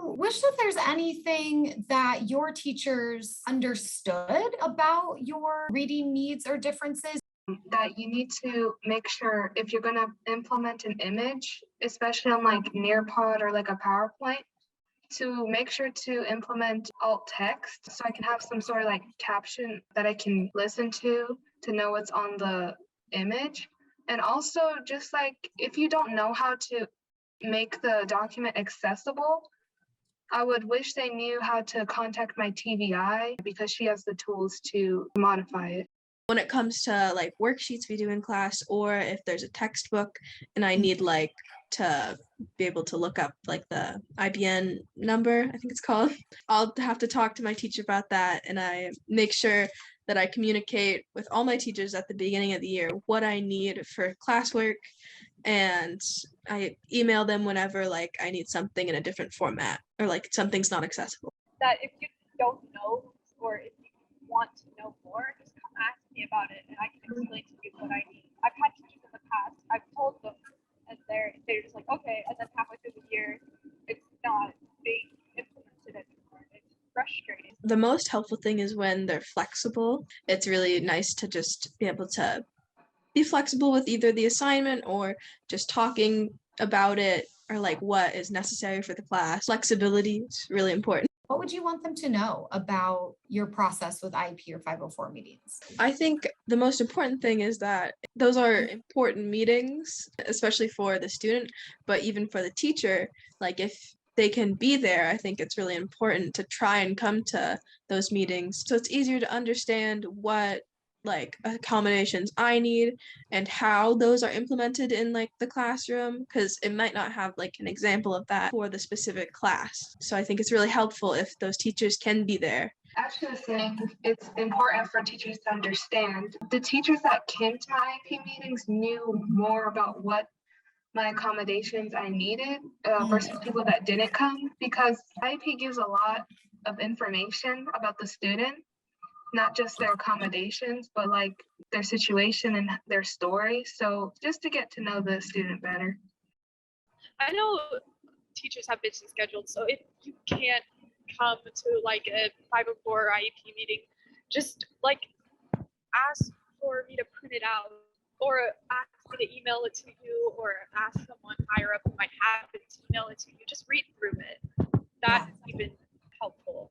you wish that there's anything that your teachers understood about your reading needs or differences? That you need to make sure if you're going to implement an image, especially on like Nearpod or like a PowerPoint, to make sure to implement alt text so I can have some sort of like caption that I can listen to know what's on the image. And also just like if you don't know how to make the document accessible, I would wish they knew how to contact my TVI because she has the tools to modify it. When it comes to like worksheets we do in class, or if there's a textbook and I need like to be able to look up like the IBN number, I think it's called, I'll have to talk to my teacher about that, and I make sure that I communicate with all my teachers at the beginning of the year what I need for classwork, and I email them whenever like I need something in a different format or like something's not accessible. That if you don't know or if you want to know more, just come ask me about it and I can explain to you what I need. I've had teachers in the past, I've told them and they're just like, okay, and then halfway through the year, it's not being implemented anymore. It's frustrating. The most helpful thing is when they're flexible. It's really nice to just be able to be flexible with either the assignment or just talking about it or like what is necessary for the class. Flexibility is really important. What would you want them to know about your process with IEP or 504 meetings? I think the most important thing is that those are important meetings, especially for the student, but even for the teacher. Like if they can be there, I think it's really important to try and come to those meetings so it's easier to understand what like accommodations I need and how those are implemented in like the classroom, because it might not have like an example of that for the specific class. So I think it's really helpful if those teachers can be there. Actually saying it's important for teachers to understand. The teachers that came to my IEP meetings knew more about what my accommodations I needed versus people that didn't come, because IEP gives a lot of information about the student, not just their accommodations, but like their situation and their story. So just to get to know the student better. I know teachers have busy schedules, so if you can't come to like a 504 IEP meeting, just like ask for me to print it out or ask me to email it to you or ask someone higher up who might have it to email it to you. Just read through it. That's even helpful.